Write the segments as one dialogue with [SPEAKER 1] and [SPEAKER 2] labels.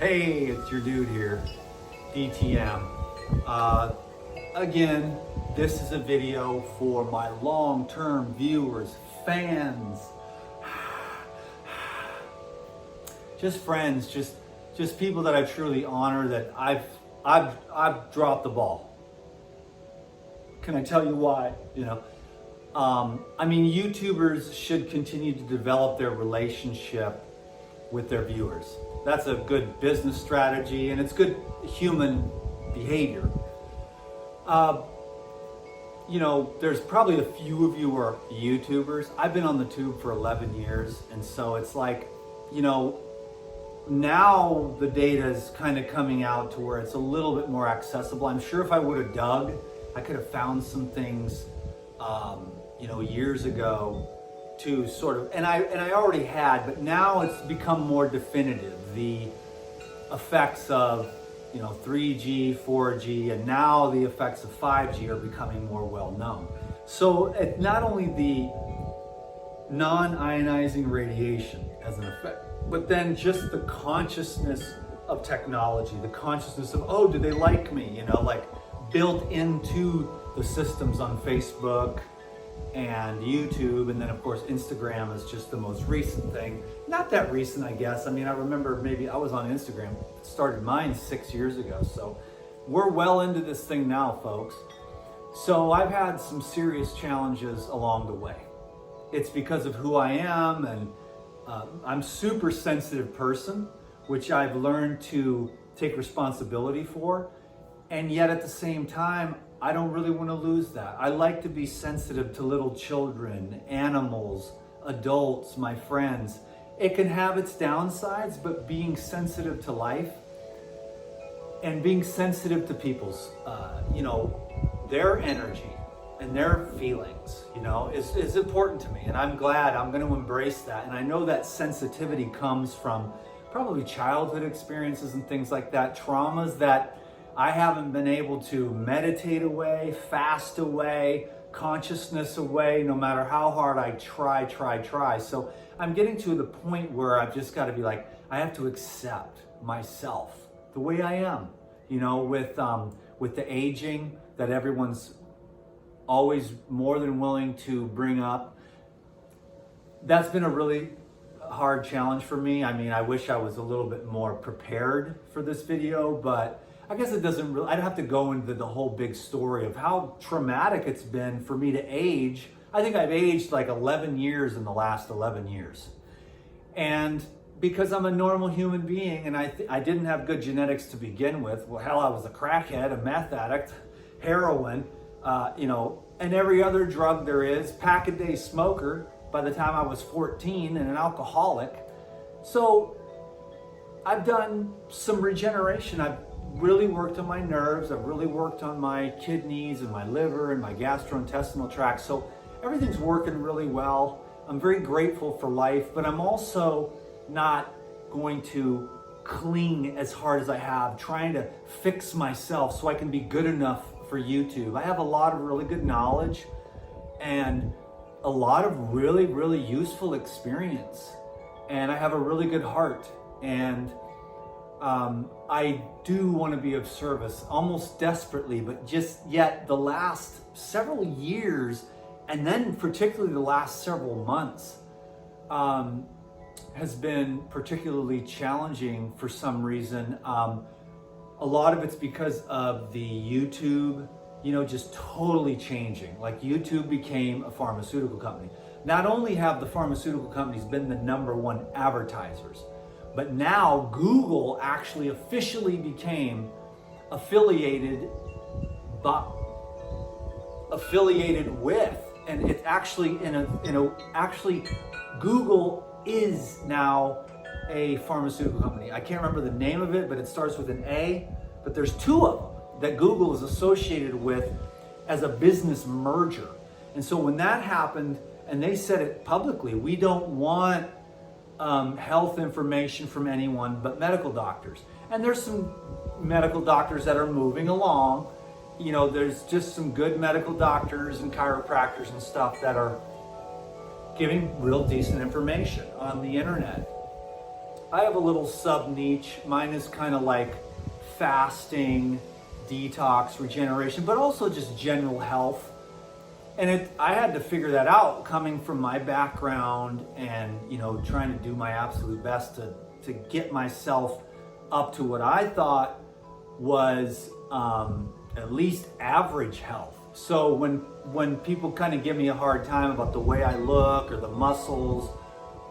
[SPEAKER 1] Hey, it's your dude here, DTM. Again, this is a video for my long-term viewers, fans, just friends, just people that I truly honor. That I've dropped the ball. Can I tell you why? I mean, YouTubers should continue to develop their relationship with their viewers. That's a good business strategy, and it's good human behavior. There's probably a few of you who are YouTubers. I've been on the tube for 11 years, and so it's like, now the data is kind of coming out to where it's a little bit more accessible. I'm sure if I would have dug, I could have found some things, years ago to sort of, and I already had, but now it's become more definitive. The effects of 3G, 4G, and now the effects of 5G are becoming more well known. So not only the non-ionizing radiation as an effect, but then just the consciousness of technology, the consciousness of, oh, do they like me? Like built into the systems on Facebook and YouTube, and then of course Instagram is just the most recent thing. Not that recent, I guess. I mean, I remember maybe I was on Instagram, started mine 6 years ago, so we're well into this thing now, folks. So I've had some serious challenges along the way. It's because of who I am, and I'm a super sensitive person, which I've learned to take responsibility for, and yet at the same time, I don't really want to lose that. I like to be sensitive to little children, animals, adults, my friends. It can have its downsides, but being sensitive to life and being sensitive to people's, their energy and their feelings, is important to me. And I'm glad I'm going to embrace that. And I know that sensitivity comes from probably childhood experiences and things like that, traumas that I haven't been able to meditate away, fast away, consciousness away, no matter how hard I try. So I'm getting to the point where I've just got to be like, I have to accept myself the way I am, with the aging that everyone's always more than willing to bring up. That's been a really hard challenge for me. I mean, I wish I was a little bit more prepared for this video, but I guess it doesn't really, I'd have to go into the whole big story of how traumatic it's been for me to age. I think I've aged like 11 years in the last 11 years. And because I'm a normal human being and I didn't have good genetics to begin with, well, hell, I was a crackhead, a meth addict, heroin, and every other drug there is, pack-a-day smoker by the time I was 14, and an alcoholic. So I've done some regeneration. I've really worked on my nerves. I've really worked on my kidneys and my liver and my gastrointestinal tract. So everything's working really well. I'm very grateful for life, but I'm also not going to cling as hard as I have, trying to fix myself so I can be good enough for YouTube. I have a lot of really good knowledge and a lot of really, really useful experience. And I have a really good heart. And I do want to be of service almost desperately, but just yet the last several years, and then particularly the last several months, has been particularly challenging for some reason. A lot of it's because of the YouTube, just totally changing. Like YouTube became a pharmaceutical company. Not only have the pharmaceutical companies been the #1 advertisers, but now Google actually officially became affiliated with, and it's actually actually Google is now a pharmaceutical company. I can't remember the name of it, but it starts with an A, but there's 2 of them that Google is associated with as a business merger. And so when that happened, and they said it publicly, we don't want health information from anyone but medical doctors. And there's some medical doctors that are moving along. There's just some good medical doctors and chiropractors and stuff that are giving real decent information on the internet. I have a little sub niche. Mine is kind of like fasting, detox, regeneration, but also just general health. And I had to figure that out coming from my background and, you know, trying to do my absolute best to get myself up to what I thought was at least average health. So when people kind of give me a hard time about the way I look or the muscles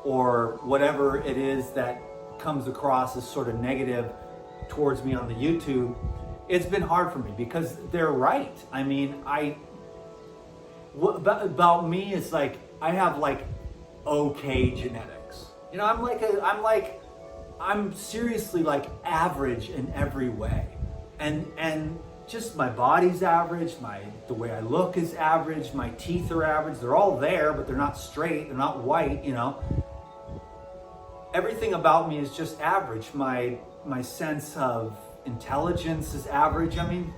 [SPEAKER 1] or whatever it is that comes across as sort of negative towards me on the YouTube, it's been hard for me because they're right. I mean, what about me is like, I have like okay genetics. You know, I'm seriously like average in every way. And just my body's average, the way I look is average, my teeth are average. They're all there, but they're not straight, they're not white, you know. Everything about me is just average. My sense of intelligence is average. I mean,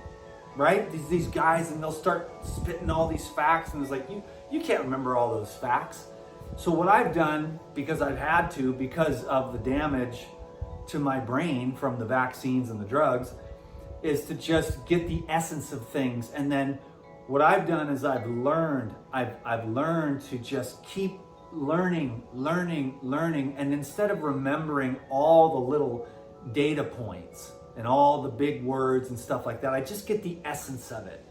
[SPEAKER 1] right? These guys, and they'll start spitting all these facts, and it's like, you can't remember all those facts. So what I've done, because I've had to, because of the damage to my brain from the vaccines and the drugs, is to just get the essence of things. And then what I've done is I've learned to just keep learning. And instead of remembering all the little data points and all the big words and stuff like that, I just get the essence of it,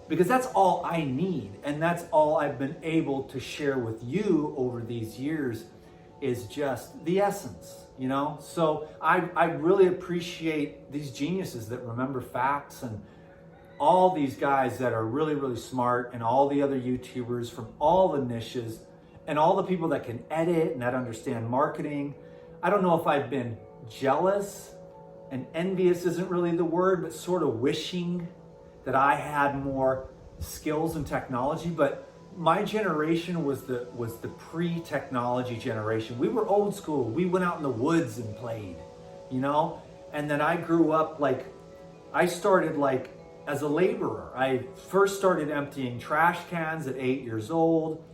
[SPEAKER 1] because that's all I need. And that's all I've been able to share with you over these years, is just the essence, you know? So I really appreciate these geniuses that remember facts, and all these guys that are really, really smart, and all the other YouTubers from all the niches, and all the people that can edit and that understand marketing. I don't know if I've been jealous, and envious isn't really the word, but sort of wishing that I had more skills and technology. But my generation was the pre-technology generation. We were old school. We went out in the woods and played, you know? And then I grew up like, I started like as a laborer. I first started emptying trash cans at 8 years old.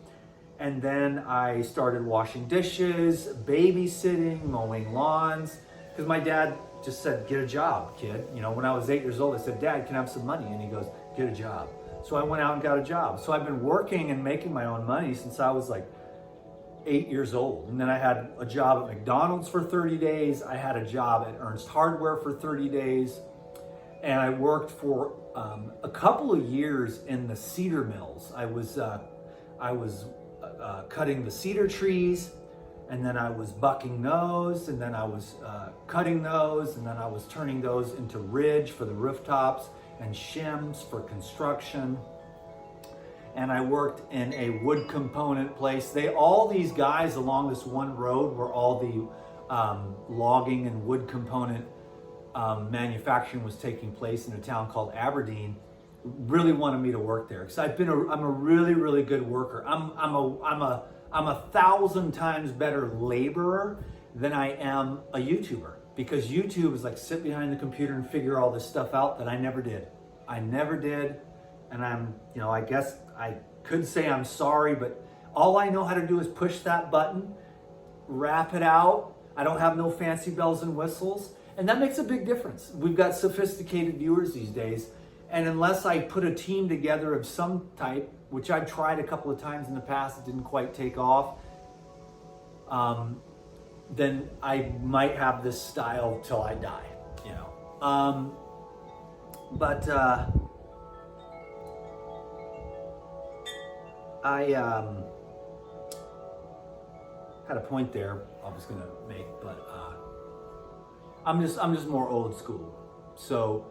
[SPEAKER 1] And then I started washing dishes, babysitting, mowing lawns, because my dad just said, get a job, kid. You know, when I was 8 years old, I said, Dad, can I have some money? And he goes, get a job. So I went out and got a job. So I've been working and making my own money since I was like 8 years old. And then I had a job at McDonald's for 30 days. I had a job at Ernst Hardware for 30 days. And I worked for a couple of years in the cedar mills. I was cutting the cedar trees, and then I was bucking those, and then I was cutting those, and then I was turning those into ridge for the rooftops and shims for construction. And I worked in a wood component place. All these guys along this one road where all the logging and wood component manufacturing was taking place in a town called Aberdeen, really wanted me to work there, because I'm a really, really good worker. I'm a 1,000 times better laborer than I am a YouTuber, because YouTube is like sit behind the computer and figure all this stuff out that I never did. And I guess I could say I'm sorry, but all I know how to do is push that button, wrap it out. I don't have no fancy bells and whistles, and that makes a big difference. We've got sophisticated viewers these days. And unless I put a team together of some type, which I've tried a couple of times in the past, it didn't quite take off, then I might have this style till I die, you know. I had a point there I was gonna make, but I'm just more old school. So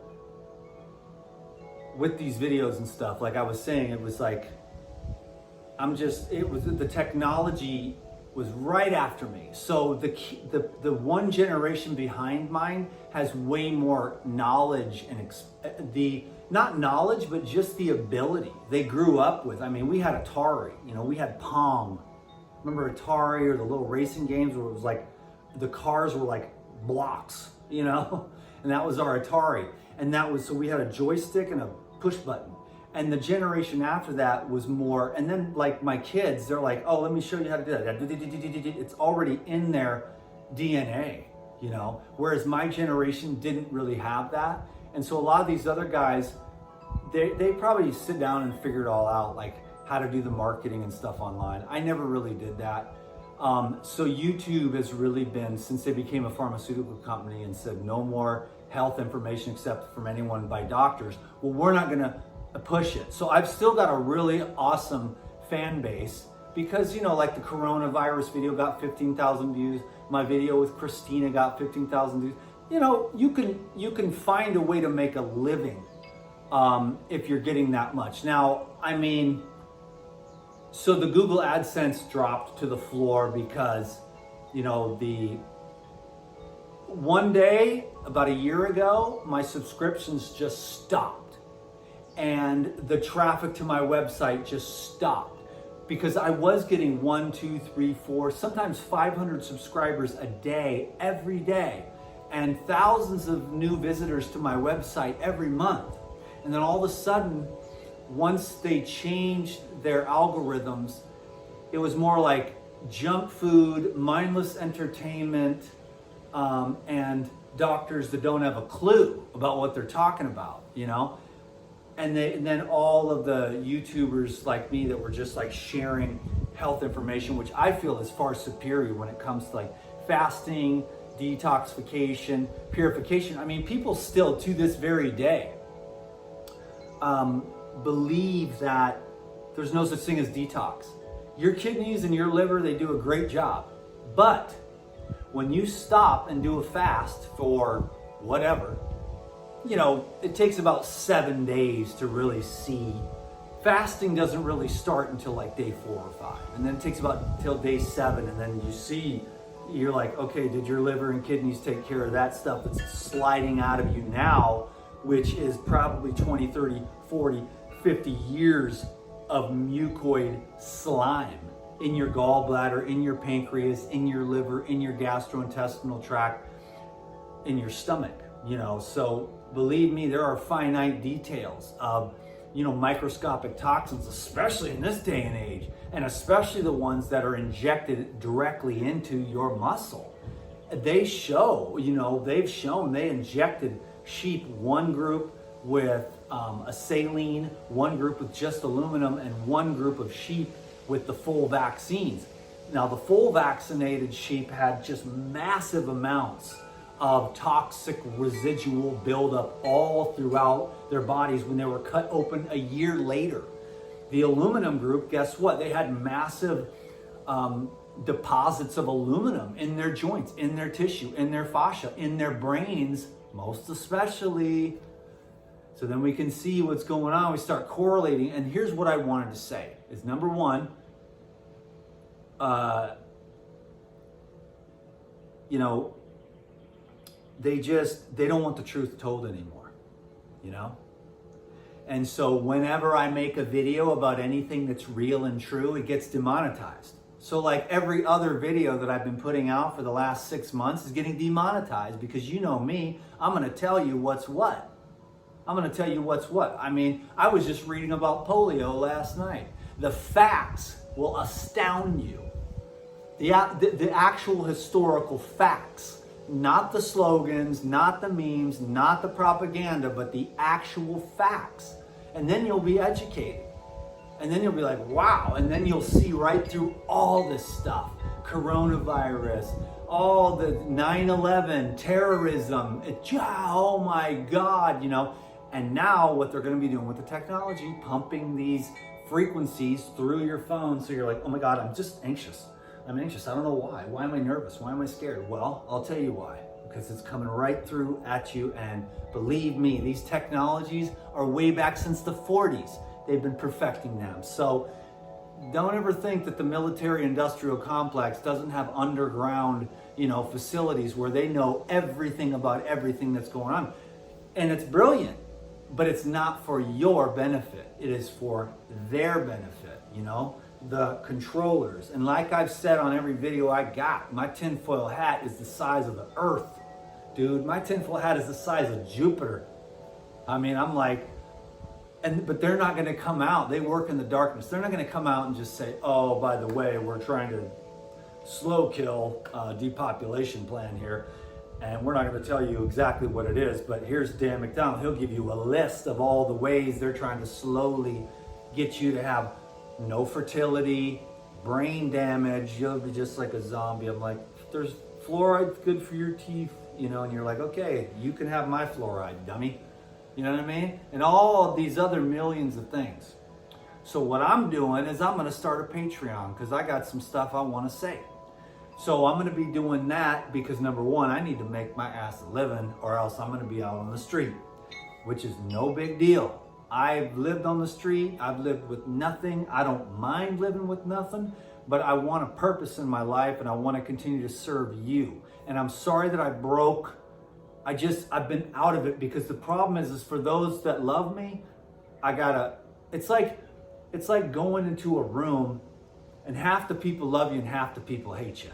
[SPEAKER 1] with these videos and stuff, like I was saying, it was like, the technology was right after me. So the one generation behind mine has way more knowledge and not knowledge, but just the ability they grew up with. I mean, we had Atari, you know, we had Pong. Remember Atari, or the little racing games where it was like, the cars were like blocks, you know? And that was our Atari. And so we had a joystick and a push button. And the generation after that was more, and then like my kids, they're like, oh, let me show you how to do that. It's already in there. DNA, you know, whereas my generation didn't really have that. And so a lot of these other guys, they probably sit down and figure it all out, like how to do the marketing and stuff online. I never really did that. So YouTube has really been, since they became a pharmaceutical company and said no more health information except from anyone by doctors, well, we're not gonna push it. So I've still got a really awesome fan base because, you know, like the coronavirus video got 15,000 views. My video with Christina got 15,000 views. You know, you can find a way to make a living if you're getting that much. Now, I mean, so the Google AdSense dropped to the floor because, you know, one day, about a year ago, my subscriptions just stopped. And the traffic to my website just stopped because I was getting 1, 2, 3, 4, sometimes 500 subscribers a day, every day, and thousands of new visitors to my website every month. And then all of a sudden, once they changed their algorithms, it was more like junk food, mindless entertainment, and doctors that don't have a clue about what they're talking about, you know? And then all of the YouTubers like me that were just like sharing health information, which I feel is far superior when it comes to like fasting, detoxification, purification. I mean, people still to this very day believe that there's no such thing as detox. Your kidneys and your liver, they do a great job. But when you stop and do a fast for whatever, you know, it takes about 7 days to really see. Fasting doesn't really start until like day 4 or 5. And then it takes about till day 7. And then you see, you're like, okay, did your liver and kidneys take care of that stuff that's sliding out of you now, which is probably 20, 30, 40, 50 years of mucoid slime in your gallbladder, in your pancreas, in your liver, in your gastrointestinal tract, in your stomach, you know. So believe me, there are finite details of, you know, microscopic toxins, especially in this day and age, and especially the ones that are injected directly into your muscle. They show, you know, they've shown they injected sheep, one group with a saline, one group with just aluminum, and one group of sheep with the full vaccines. Now, the full vaccinated sheep had just massive amounts of toxic residual buildup all throughout their bodies when they were cut open a year later. The aluminum group, guess what? They had massive deposits of aluminum in their joints, in their tissue, in their fascia, in their brains, most especially. So then we can see what's going on. We start correlating. And here's what I wanted to say is, number one, you know, they don't want the truth told anymore, you know? And so whenever I make a video about anything that's real and true, it gets demonetized. So like every other video that I've been putting out for the last 6 months is getting demonetized because, you know me, I'm gonna tell you what's what. I'm gonna tell you what's what. I mean, I was just reading about polio last night. The facts will astound you. The actual historical facts, not the slogans, not the memes, not the propaganda, but the actual facts. And then you'll be educated. And then you'll be like, wow. And then you'll see right through all this stuff. Coronavirus, all the 9/11, terrorism. Oh my God, you know. And now what they're gonna be doing with the technology, pumping these frequencies through your phone. So you're like, oh my God, I'm just anxious. I'm anxious. I don't know why. Why am I nervous? Why am I scared? Well, I'll tell you why. Because it's coming right through at you. And believe me, these technologies are way back since the 40s. They've been perfecting them. So don't ever think that the military industrial complex doesn't have underground, you know, facilities where they know everything about everything that's going on. And it's brilliant, but it's not for your benefit. It is for their benefit, you know, the controllers. And like I've said on every video I got, my tinfoil hat is the size of the earth. Dude, my tinfoil hat is the size of Jupiter. I mean, I'm like, but they're not gonna come out. They work in the darkness. They're not gonna come out and just say, oh, by the way, we're trying to slow kill depopulation plan here. And we're not going to tell you exactly what it is, but here's Dan McDonald. He'll give you a list of all the ways they're trying to slowly get you to have no fertility, brain damage. You'll be just like a zombie. I'm like, there's fluoride's good for your teeth, you know, and you're like, okay, you can have my fluoride, dummy. You know what I mean? And all of these other millions of things. So what I'm doing is I'm going to start a Patreon because I got some stuff I want to say. So I'm going to be doing that because number one, I need to make my ass a living or else I'm going to be out on the street, which is no big deal. I've lived on the street. I've lived with nothing. I don't mind living with nothing, but I want a purpose in my life and I want to continue to serve you. And I'm sorry that I broke. I've been out of it because the problem is for those that love me, it's like going into a room and half the people love you and half the people hate you.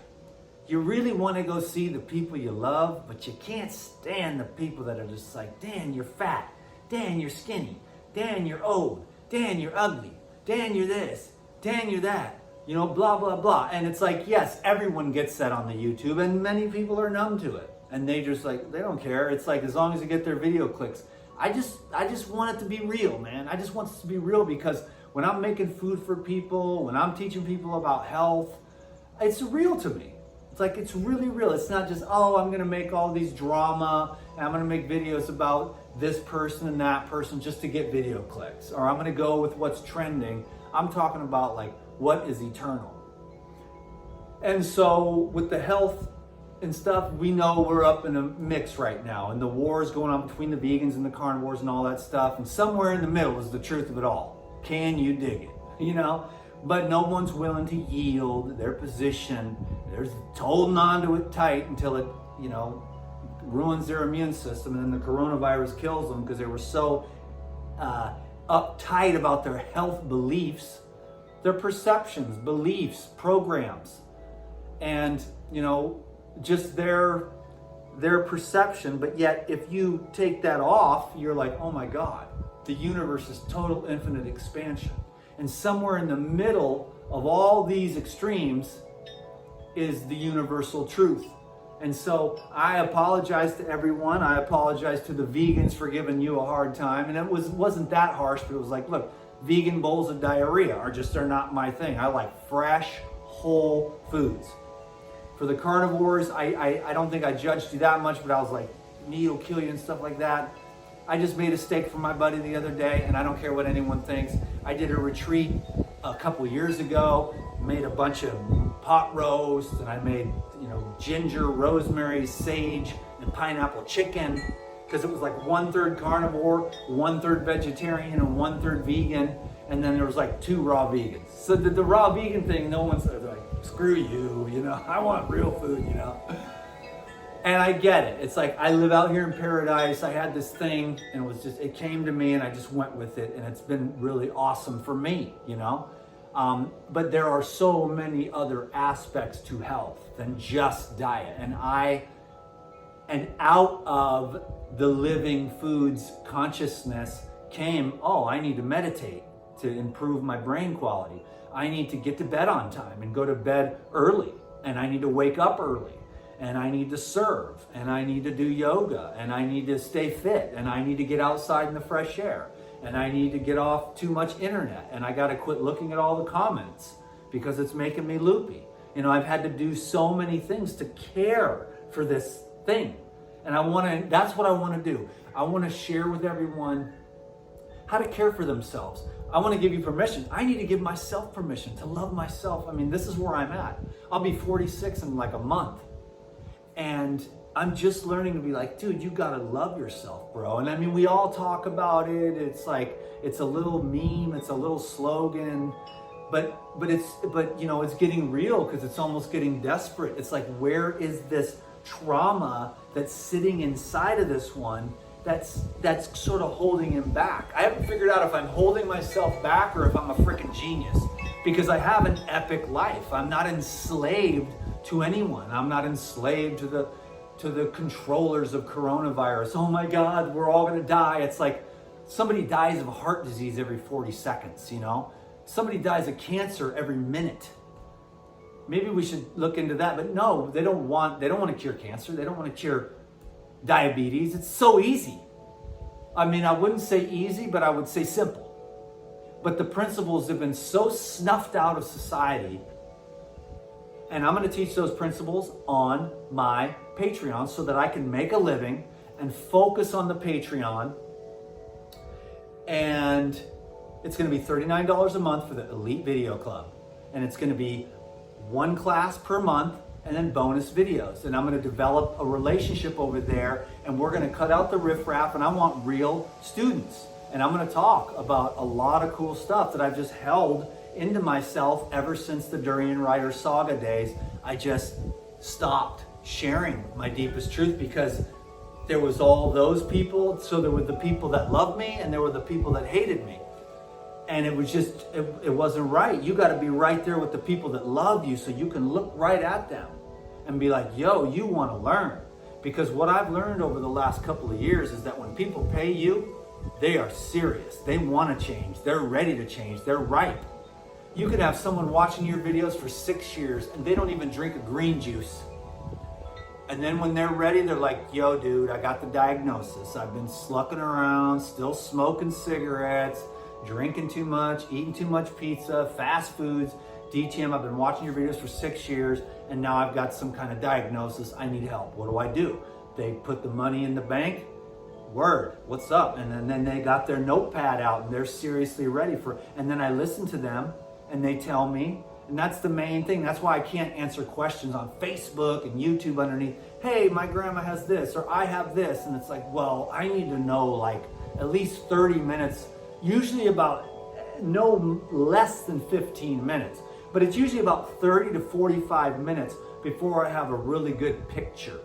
[SPEAKER 1] You really want to go see the people you love, but you can't stand the people that are just like, Dan, you're fat. Dan, you're skinny. Dan, you're old. Dan, you're ugly. Dan, you're this. Dan, you're that. You know, blah, blah, blah. And it's like, yes, everyone gets that on the YouTube and many people are numb to it. And they just like, they don't care. It's like, as long as you get their video clicks. I just want it to be real, man. I just want it to be real because when I'm making food for people, when I'm teaching people about health, it's real to me. It's like, it's really real. It's not just, oh, I'm going to make all these drama and I'm going to make videos about this person and that person just to get video clicks. Or I'm going to go with what's trending. I'm talking about like what is eternal. And so with the health and stuff, we know we're up in a mix right now. And the war is going on between the vegans and the carnivores and all that stuff. And somewhere in the middle is the truth of it all. Can you dig it? You know? But no one's willing to yield their position. They're holding on to it tight until it, you know, ruins their immune system. And then the coronavirus kills them because they were so uptight about their health beliefs, their perceptions, beliefs, programs. And, you know, just their perception. But yet, if you take that off, you're like, oh my God, the universe is total infinite expansion. And somewhere in the middle of all these extremes is the universal truth. And so I apologize to everyone. I apologize to the vegans for giving you a hard time. And it wasn't that harsh, but it was like, look, vegan bowls of diarrhea are not my thing. I like fresh, whole foods. For the carnivores, I don't think I judged you that much, but I was like, meat will kill you and stuff like that. I just made a steak for my buddy the other day, and I don't care what anyone thinks. I did a retreat a couple years ago, made a bunch of pot roast, and I made, you know, ginger, rosemary, sage, and pineapple chicken, because it was like 1/3 carnivore, 1/3 vegetarian, and 1/3 vegan, and then there was like 2 raw vegans. So the raw vegan thing, no one's like, screw you, you know, I want real food, you know. And I get it. It's like, I live out here in paradise. I had this thing and it came to me and I just went with it. And it's been really awesome for me, you know? But there are so many other aspects to health than just diet. And out of the living foods consciousness came, oh, I need to meditate to improve my brain quality. I need to get to bed on time and go to bed early. And I need to wake up early. And I need to serve, and I need to do yoga, and I need to stay fit, and I need to get outside in the fresh air, and I need to get off too much internet, and I got to quit looking at all the comments because it's making me loopy. You know, I've had to do so many things to care for this thing, and that's what I want to do. I want to share with everyone how to care for themselves. I want to give you permission. I need to give myself permission to love myself. I mean, this is where I'm at. I'll be 46 in like a month. And I'm just learning to be like, dude, you gotta love yourself, bro. And I mean, we all talk about it. It's like, it's a little meme, it's a little slogan, but you know, it's getting real because it's almost getting desperate. It's like, where is this trauma that's sitting inside of this one that's sort of holding him back? I haven't figured out if I'm holding myself back or if I'm a freaking genius, because I have an epic life. I'm not enslaved to anyone. I'm not enslaved to the controllers of coronavirus. Oh my God, we're all gonna die. It's like somebody dies of heart disease every 40 seconds, you know? Somebody dies of cancer every minute. maybe we should look into that. But no, they don't want to cure cancer. They don't want to cure diabetes. It's so easy. I mean, I wouldn't say easy, but I would say simple. But the principles have been so snuffed out of society. And I'm going to teach those principles on my Patreon so that I can make a living and focus on the Patreon. And it's going to be $39 a month for the Elite Video Club. And it's going to be one class per month and then bonus videos. And I'm going to develop a relationship over there, and we're going to cut out the riffraff, and I want real students. And I'm going to talk about a lot of cool stuff that I've just held into myself ever since the Durian Rider saga days. I just stopped sharing my deepest truth because there was all those people. So there were the people that loved me and there were the people that hated me. And it was just, it wasn't right. You got to be right there with the people that love you so you can look right at them and be like, yo, you want to learn. Because what I've learned over the last couple of years is that when people pay you, they are serious. They want to change. They're ready to change. They're ripe. You could have someone watching your videos for 6 years and they don't even drink a green juice. And then when they're ready, they're like, yo, dude, I got the diagnosis. I've been slucking around, still smoking cigarettes, drinking too much, eating too much pizza, fast foods, DTM. I've been watching your videos for 6 years and now I've got some kind of diagnosis. I need help. What do? They put the money in the bank. Word, what's up? And then they got their notepad out and they're seriously ready for it. And then I listen to them and they tell me, and that's the main thing. That's why I can't answer questions on Facebook and YouTube underneath, hey, my grandma has this, or I have this. And it's like, well, I need to know like at least 30 minutes, usually about no less than 15 minutes, but it's usually about 30 to 45 minutes before I have a really good picture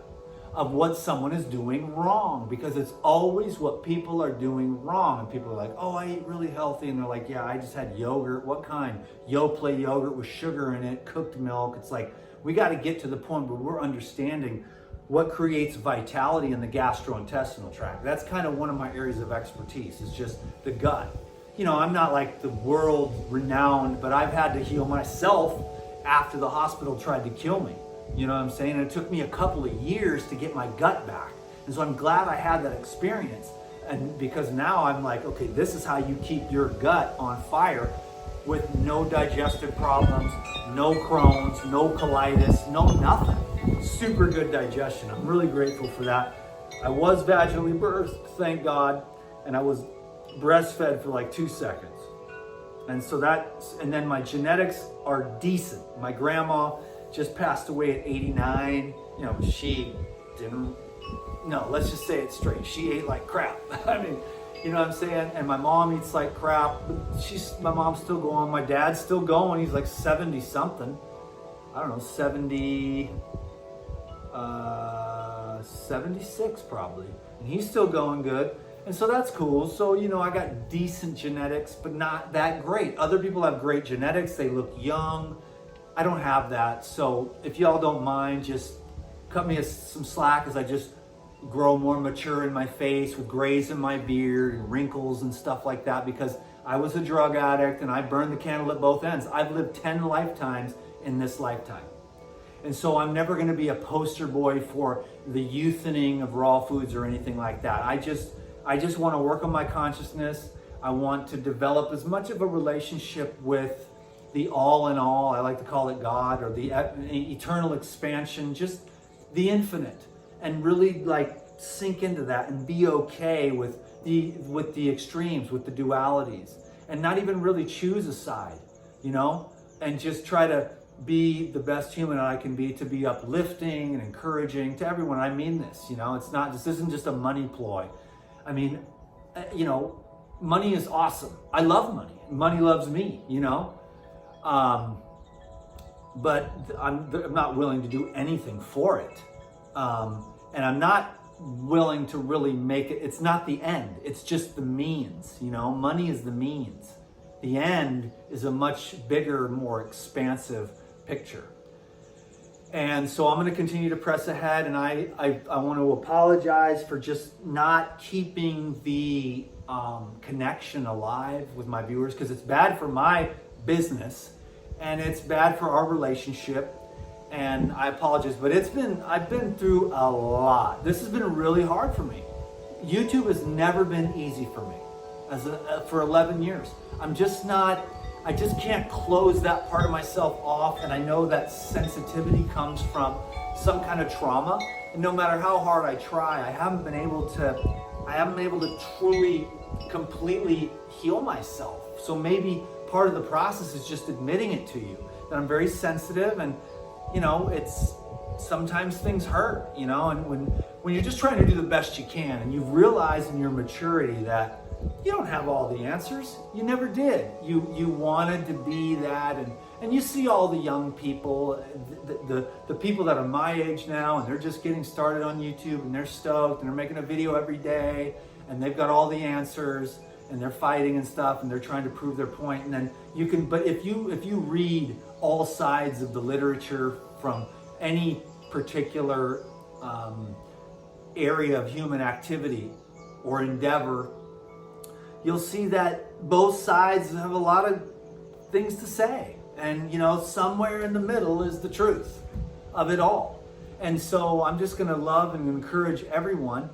[SPEAKER 1] of what someone is doing wrong, because it's always what people are doing wrong. And people are like, oh, I eat really healthy. And they're like, yeah, I just had yogurt. What kind? Yoplait yogurt with sugar in it, cooked milk. It's like, we got to get to the point where we're understanding what creates vitality in the gastrointestinal tract. That's kind of one of my areas of expertise. It's just the gut. You know, I'm not like the world renowned, but I've had to heal myself after the hospital tried to kill me. You know what I'm saying? And it took me a couple of years to get my gut back. And so I'm glad I had that experience. And because now I'm like, okay, this is how you keep your gut on fire with no digestive problems, no Crohn's, no colitis, no nothing. Super good digestion. I'm really grateful for that. I was vaginally birthed, thank God. And I was breastfed for like 2 seconds. And so and then my genetics are decent. My grandma just passed away at 89. You know, she didn't, no, let's just say it straight. She ate like crap. I mean, you know what I'm saying? And my mom eats like crap, but my mom's still going. My dad's still going. He's like 70 something. I don't know, 76 probably. And he's still going good. And so that's cool. So, you know, I got decent genetics, but not that great. Other people have great genetics. They look young. I don't have that. So if y'all don't mind, just cut me some slack as I just grow more mature in my face with grays in my beard and wrinkles and stuff like that, because I was a drug addict and I burned the candle at both ends. I've lived 10 lifetimes in this lifetime. And so I'm never going to be a poster boy for the youthaning of raw foods or anything like that. I just want to work on my consciousness. I want to develop as much of a relationship with the all in all. I like to call it God, or the eternal expansion, just the infinite, and really like sink into that and be okay with the extremes, with the dualities, and not even really choose a side, you know, and just try to be the best human I can be, to be uplifting and encouraging to everyone. I mean this, you know, this isn't just a money ploy. I mean, you know, money is awesome. I love money. Money loves me, you know. But I'm not willing to do anything for it. And I'm not willing to really make it. It's not the end. It's just the means, you know. Money is the means. The end is a much bigger, more expansive picture. And so I'm going to continue to press ahead, and I want to apologize for just not keeping the connection alive with my viewers, because it's bad for my business and it's bad for our relationship. And I apologize, but I've been through a lot. This has been really hard for me. YouTube has never been easy for me for 11 years. I just can't close that part of myself off. And I know that sensitivity comes from some kind of trauma. And no matter how hard I try, I haven't been able to truly, completely heal myself. So maybe part of the process is just admitting it to you, that I'm very sensitive, and it's sometimes things hurt, and when you're just trying to do the best you can, and you've realized in your maturity that you don't have all the answers. You never did. You wanted to be that, and you see all the young people, the people that are my age now, and they're just getting started on YouTube, and they're stoked, and they're making a video every day, and they've got all the answers, and they're fighting and stuff, and they're trying to prove their point. And then but if you read all sides of the literature from any particular area of human activity or endeavor, you'll see that both sides have a lot of things to say. And somewhere in the middle is the truth of it all. And so I'm just gonna love and encourage everyone.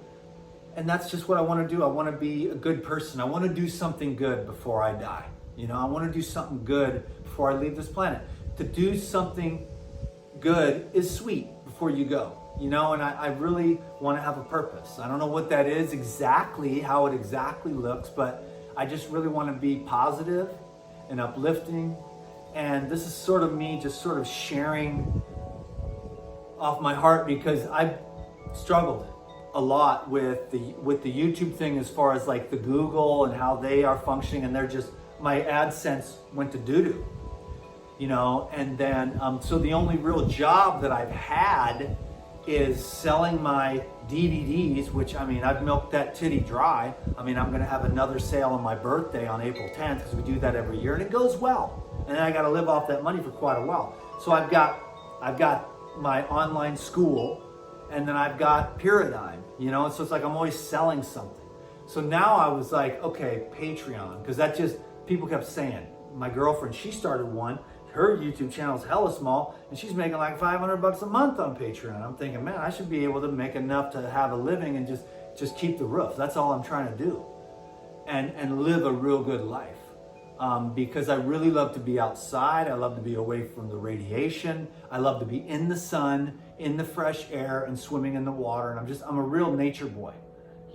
[SPEAKER 1] And that's just what I want to do. I want to be a good person. I want to do something good before I die. I want to do something good before I leave this planet. To do something good is sweet before you go. And I really want to have a purpose. I don't know what that is exactly, how it exactly looks, but I just really want to be positive and uplifting. And this is sort of me just sort of sharing off my heart, because I've struggled a lot with the YouTube thing, as far as like the Google and how they are functioning, and they're just, my AdSense went to doo-doo, and then so the only real job that I've had is selling my DVDs, which I've milked that titty dry. I'm gonna have another sale on my birthday on April 10th, because we do that every year, and it goes well, and then I got to live off that money for quite a while. So I've got my online school, and then I've got Paradigm, and so it's like I'm always selling something. So now I was like, okay, Patreon, because that just, people kept saying, my girlfriend, she started one, her YouTube channel is hella small, and she's making like $500 a month on Patreon. I'm thinking, man, I should be able to make enough to have a living and just keep the roof. That's all I'm trying to do, and live a real good life. Because I really love to be outside. I love to be away from the radiation. I love to be in the sun, in the fresh air, and swimming in the water. And I'm a real nature boy,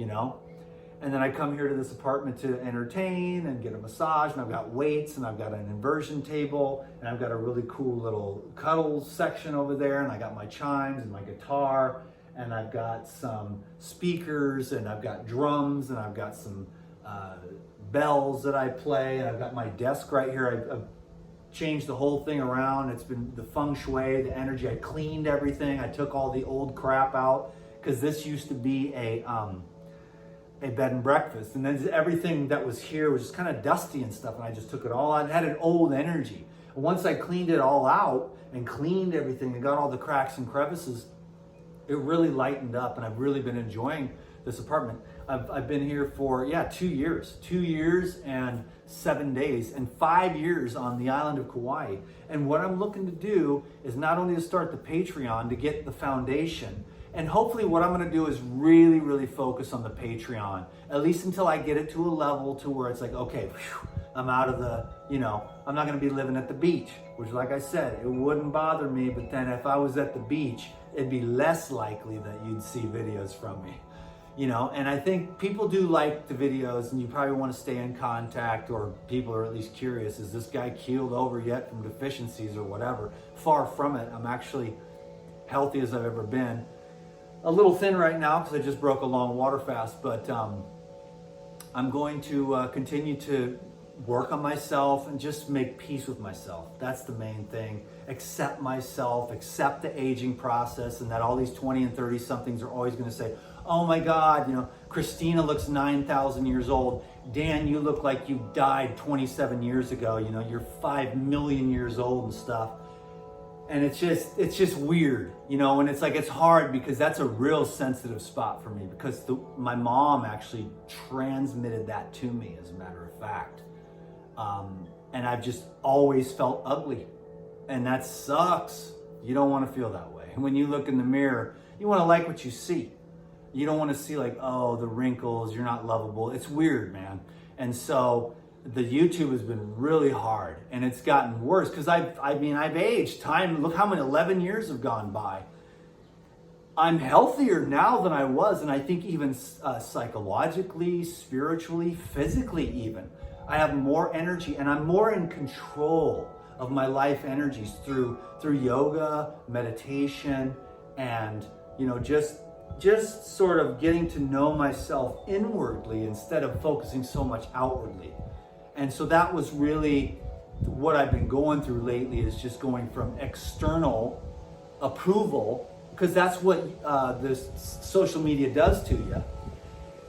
[SPEAKER 1] And then I come here to this apartment to entertain and get a massage, and I've got weights, and I've got an inversion table, and I've got a really cool little cuddle section over there, and I got my chimes and my guitar, and I've got some speakers, and I've got drums, and I've got some bells that I play, and I've got my desk right here. I've changed the whole thing around. It's been the feng shui, the energy. I cleaned everything. I took all the old crap out, because this used to be a bed and breakfast, and then everything that was here was just kind of dusty and stuff, and I just took it all out. It had an old energy. And once I cleaned it all out and cleaned everything and got all the cracks and crevices, it really lightened up, and I've really been enjoying this apartment. I've been here for 2 years and 7 days, and 5 years on the island of Kauai. And what I'm looking to do is not only to start the Patreon to get the foundation, and hopefully what I'm going to do is really, really focus on the Patreon, at least until I get it to a level to where it's like, okay, I'm out of the, I'm not going to be living at the beach, which, like I said, it wouldn't bother me. But then if I was at the beach, it'd be less likely that you'd see videos from me, and I think people do like the videos, and you probably want to stay in contact, or people are at least curious, is this guy keeled over yet from deficiencies or whatever? Far from it. I'm actually healthy as I've ever been. A little thin right now because I just broke a long water fast, but I'm going to continue to work on myself and just make peace with myself. That's the main thing. Accept myself, accept the aging process, and that all these 20 and 30 somethings are always going to say, oh my God, Christina looks 9,000 years old. Dan, you look like you died 27 years ago. You're 5 million years old and stuff. And it's just weird, and it's like, it's hard, because that's a real sensitive spot for me, because my mom actually transmitted that to me, as a matter of fact. And I've just always felt ugly, And that sucks. You don't want to feel that way. When you look in the mirror, you want to like what you see. You don't want to see like, oh, the wrinkles, you're not lovable. It's weird, man. And so the YouTube has been really hard, and it's gotten worse because I've aged. Time, look how many 11 years have gone by. I'm healthier now than I was, and I think even psychologically, spiritually, physically even. I have more energy, and I'm more in control of my life energies through yoga, meditation, and just sort of getting to know myself inwardly instead of focusing so much outwardly. And so that was really what I've been going through lately, is just going from external approval, because that's what this social media does to you.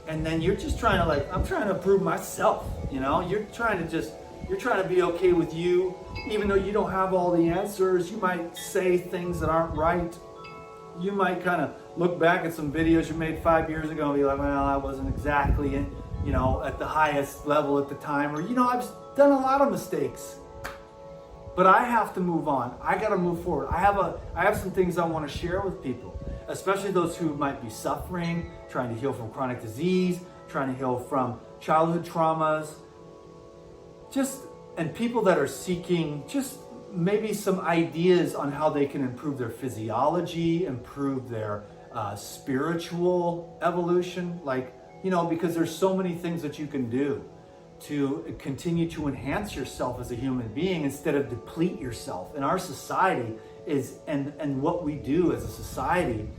[SPEAKER 1] And then you're just trying to I'm trying to prove myself, you're trying to be okay with you, even though you don't have all the answers. You might say things that aren't right. You might kind of look back at some videos you made 5 years ago and be like, well, I wasn't exactly at the highest level at the time, or, I've done a lot of mistakes, but I have to move on. I got to move forward. I have some things I want to share with people, especially those who might be suffering, trying to heal from chronic disease, trying to heal from childhood traumas, and people that are seeking just maybe some ideas on how they can improve their physiology, improve their spiritual evolution, because there's so many things that you can do to continue to enhance yourself as a human being instead of deplete yourself. And our society and what we do as a society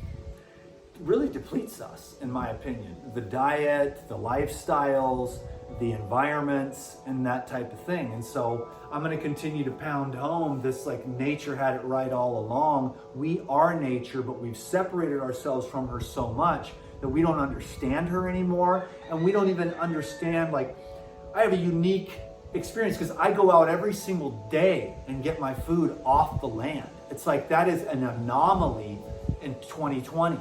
[SPEAKER 1] really depletes us, in my opinion. The diet, the lifestyles, the environments, and that type of thing. And so I'm going to continue to pound home this nature had it right all along. We are nature, but we've separated ourselves from her so much that we don't understand her anymore. And we don't even understand, I have a unique experience because I go out every single day and get my food off the land. It's that is an anomaly in 2020.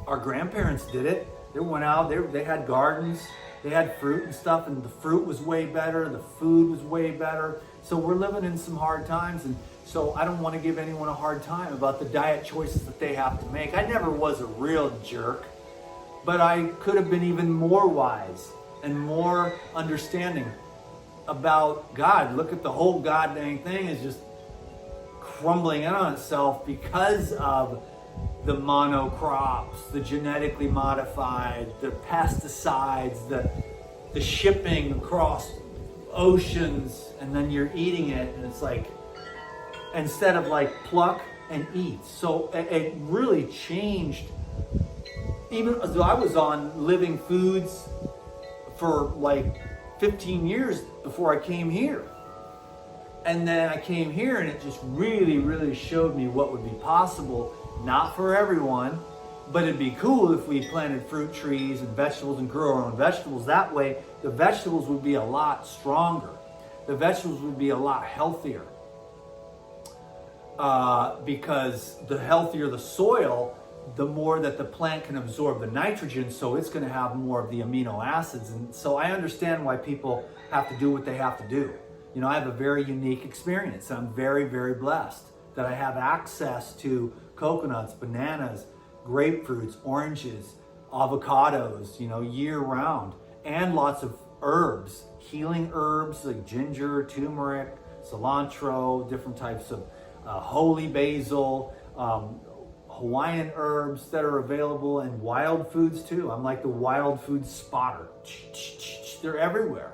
[SPEAKER 1] Our grandparents did it. They went out, they had gardens, they had fruit and stuff, and the fruit was way better, the food was way better. So we're living in some hard times, and so I don't want to give anyone a hard time about the diet choices that they have to make. I never was a real jerk, but I could have been even more wise and more understanding about God. Look at the whole goddamn thing is just crumbling in on itself because of the monocrops, the genetically modified, the pesticides, the shipping across oceans, and then you're eating it, and it's instead of pluck and eat. So it really changed. Even though I was on living foods for 15 years before I came here. And then I came here, and it just really, really showed me what would be possible. Not for everyone, but it'd be cool if we planted fruit trees and vegetables and grew our own vegetables. That way, the vegetables would be a lot stronger. The vegetables would be a lot healthier. Because the healthier the soil, the more that the plant can absorb the nitrogen, so it's going to have more of the amino acids. And so I understand why people have to do what they have to do. I have a very unique experience. I'm very, very blessed that I have access to coconuts, bananas, grapefruits, oranges, avocados, year round, and lots of herbs, healing herbs like ginger, turmeric, cilantro, different types of holy basil, Hawaiian herbs that are available, and wild foods too. I'm like the wild food spotter. They're everywhere,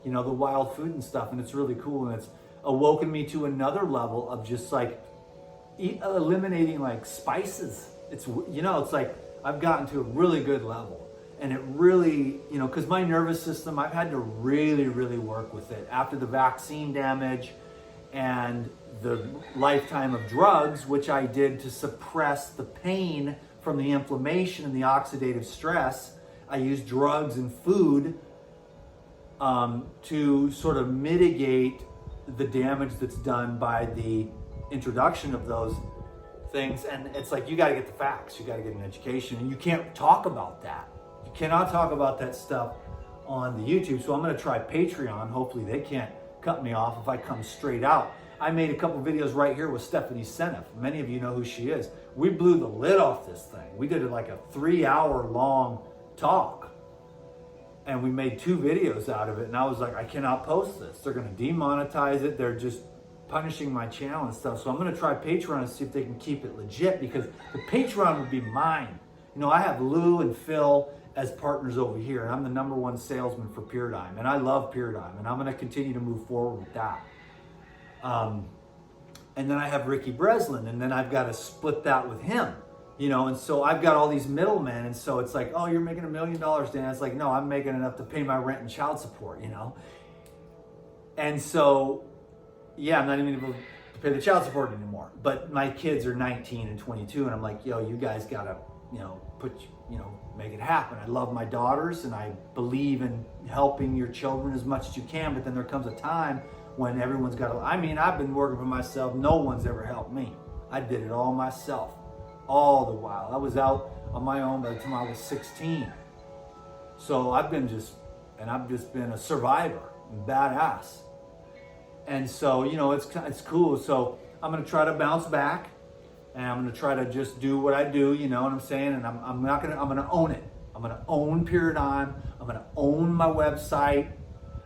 [SPEAKER 1] the wild food and stuff, and it's really cool, and it's awoken me to another level of just eliminating spices. It's I've gotten to a really good level, and it really, because my nervous system, I've had to really, really work with it after the vaccine damage and the lifetime of drugs, which I did to suppress the pain from the inflammation and the oxidative stress. I used drugs and food to sort of mitigate the damage that's done by the introduction of those things. And it's you got to get the facts, you got to get an education, and you can't talk about that. You cannot talk about that stuff on the YouTube. So I'm going to try Patreon. Hopefully they can't cut me off if I come straight out. I made a couple videos right here with Stephanie Seneff. Many of you know who she is. We blew the lid off this thing. We did it like a 3-hour long talk. And we made 2 videos out of it. And I was like, I cannot post this. They're going to demonetize it. They're just punishing my channel and stuff. So I'm going to try Patreon and see if they can keep it legit, because the Patreon would be mine. You know, I have Lou and Phil as partners over here, and I'm the #1 salesman for Paradigm, and I love Paradigm, and I'm going to continue to move forward with that. And then I have Ricky Breslin, and then I've got to split that with him, you know, and so I've got all these middlemen, and so it's like, oh, you're making $1 million, Dan. It's like, no, I'm making enough to pay my rent and child support, you know. And so, yeah, I'm not even able to pay the child support anymore. But my kids are 19 and 22, and I'm like, yo, you guys gotta, you know, make it happen. I love my daughters, and I believe in helping your children as much as you can. But then there comes a time when everyone's got to. I mean, I've been working for myself. No one's ever helped me. I did it all myself, all the while. I was out on my own by the time I was 16. So I've just been a survivor, badass. And so, you know, it's cool. So I'm going to try to bounce back, and I'm going to try to just do what I do, you know what I'm saying? And I'm going to own it. I'm going to own Paradigm. I'm going to own my website.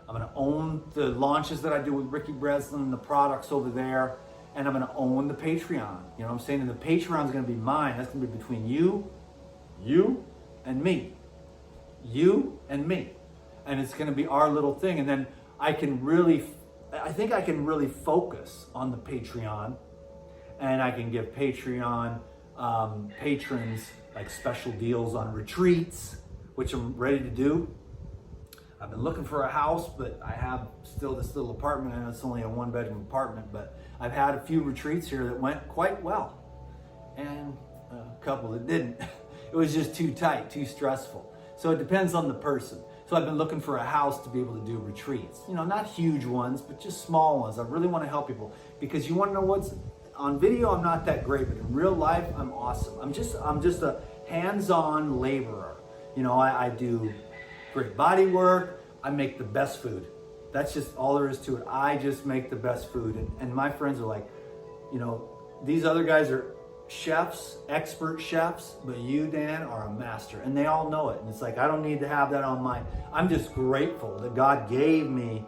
[SPEAKER 1] I'm going to own the launches that I do with Ricky Breslin and the products over there. And I'm going to own the Patreon. You know what I'm saying? And the Patreon is going to be mine. That's going to be between you, and me. You and me. And it's going to be our little thing. And then I think I can really focus on the Patreon, and I can give Patreon patrons like special deals on retreats, which I'm ready to do. I've been looking for a house, but I have still this little apartment, and it's only a 1-bedroom apartment, but I've had a few retreats here that went quite well, and a couple that didn't. It was just too tight, too stressful. So it depends on the person. So I've been looking for a house to be able to do retreats. You know, not huge ones, but just small ones. I really want to help people, because you want to know what's on video. I'm not that great, but in real life, I'm awesome. I'm just a hands-on laborer. You know, I do great body work. I make the best food. That's just all there is to it. I just make the best food. And my friends are like, you know, these other guys are chefs, expert chefs, but you, Dan, are a master. And they all know it. And it's like, I don't need to have that on my, I'm just grateful that God gave me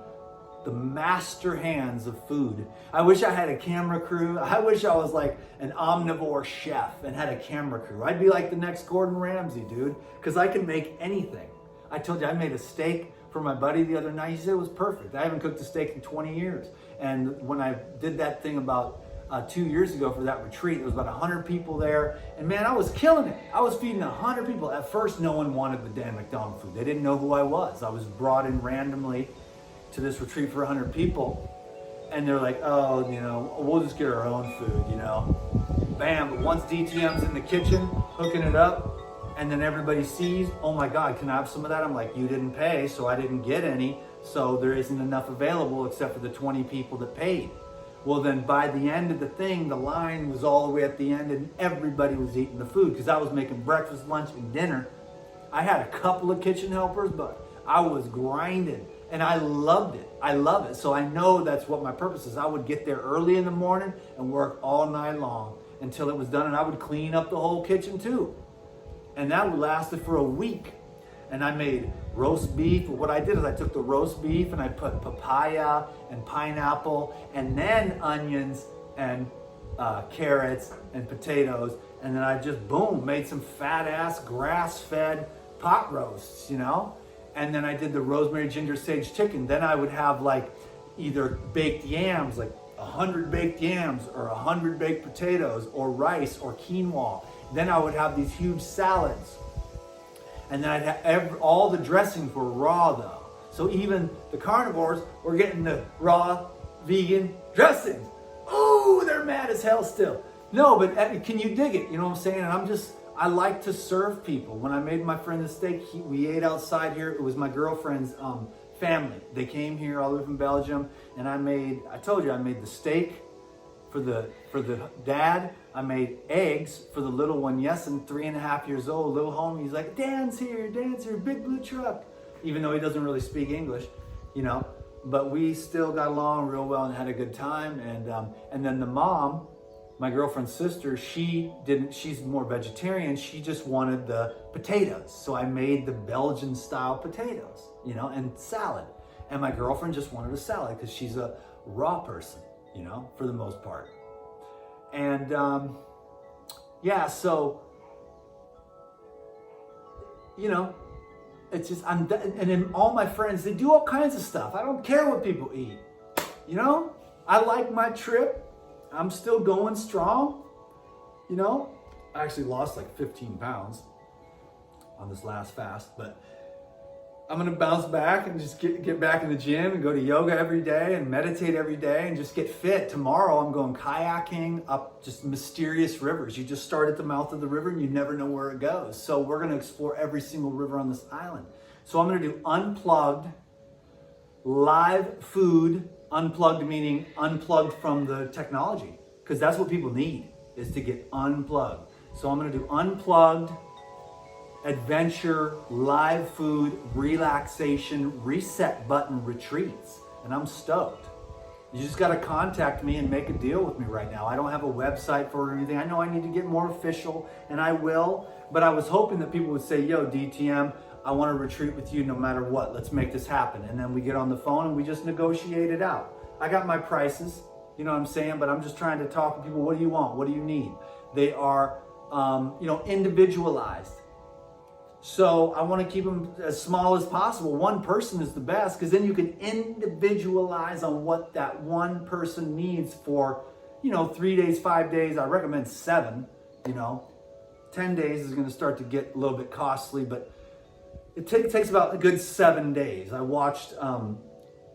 [SPEAKER 1] the master hands of food. I wish I had a camera crew. I wish I was like an omnivore chef and had a camera crew. I'd be like the next Gordon Ramsay, dude, because I can make anything. I told you I made a steak for my buddy the other night. He said it was perfect. I haven't cooked a steak in 20 years. And when I did that thing about 2 years ago for that retreat, there was about 100 people there. And man, I was killing it. I was feeding 100 people. At first, no one wanted the Dan McDonald food. They didn't know who I was. I was brought in randomly to this retreat for 100 people. And they're like, oh, you know, we'll just get our own food, you know. Bam, but once DTM's in the kitchen, hooking it up, and then everybody sees, oh my God, can I have some of that? I'm like, you didn't pay, so I didn't get any. So there isn't enough available except for the 20 people that paid. Well, then by the end of the thing, the line was all the way at the end, and everybody was eating the food, because I was making breakfast, lunch, and dinner. I had a couple of kitchen helpers, but I was grinding, and I loved it. I love it. So I know that's what my purpose is. I would get there early in the morning and work all night long until it was done, and I would clean up the whole kitchen too. And that lasted for a week. And I made roast beef. What I did is I took the roast beef and I put papaya and pineapple and then onions and carrots and potatoes. And then I just, boom, made some fat ass grass-fed pot roasts, you know? And then I did the rosemary ginger sage chicken. Then I would have like either baked yams, like 100 baked yams or 100 baked potatoes or rice or quinoa. Then I would have these huge salads. And then I'd have all the dressings were raw though. So even the carnivores were getting the raw vegan dressings. Oh, they're mad as hell still. No, but can you dig it? You know what I'm saying? And I like to serve people. When I made my friend the steak, we ate outside here. It was my girlfriend's family. They came here all the way from Belgium. And I told you, I made the steak for the dad. I made eggs for the little one, Yesin, 3.5 years old, little homie. He's like, Dan's here, big blue truck. Even though he doesn't really speak English, you know. but we still got along real well and had a good time. And then the mom, my girlfriend's sister, she's more vegetarian. She just wanted the potatoes. So I made the Belgian style potatoes, you know, and salad. And my girlfriend just wanted a salad because she's a raw person, you know, for the most part. And yeah, so, you know, it's just, and then all my friends, they do all kinds of stuff. I don't care what people eat, you know? I like my trip. I'm still going strong, you know? I actually lost like 15 pounds on this last fast, but I'm gonna bounce back and just get back in the gym and go to yoga every day and meditate every day and just get fit. Tomorrow I'm going kayaking up just mysterious rivers. You just start at the mouth of the river and you never know where it goes. So we're gonna explore every single river on this island. So I'm gonna do unplugged, live food, unplugged meaning unplugged from the technology, because that's what people need, is to get unplugged. So I'm gonna do unplugged, adventure, live food, relaxation, reset button retreats. And I'm stoked. You just gotta contact me and make a deal with me right now. I don't have a website for it or anything. I know I need to get more official, and I will, but I was hoping that people would say, yo, DTM, I wanna retreat with you no matter what. Let's make this happen. And then we get on the phone and we just negotiate it out. I got my prices, you know what I'm saying? But I'm just trying to talk to people. What do you want? What do you need? They are, you know, individualized. So I want to keep them as small as possible. One person is the best, because then you can individualize on what that one person needs for, you know, 3 days, 5 days. I recommend 7, you know. 10 days is going to start to get a little bit costly, but it takes about a good 7 days. I watched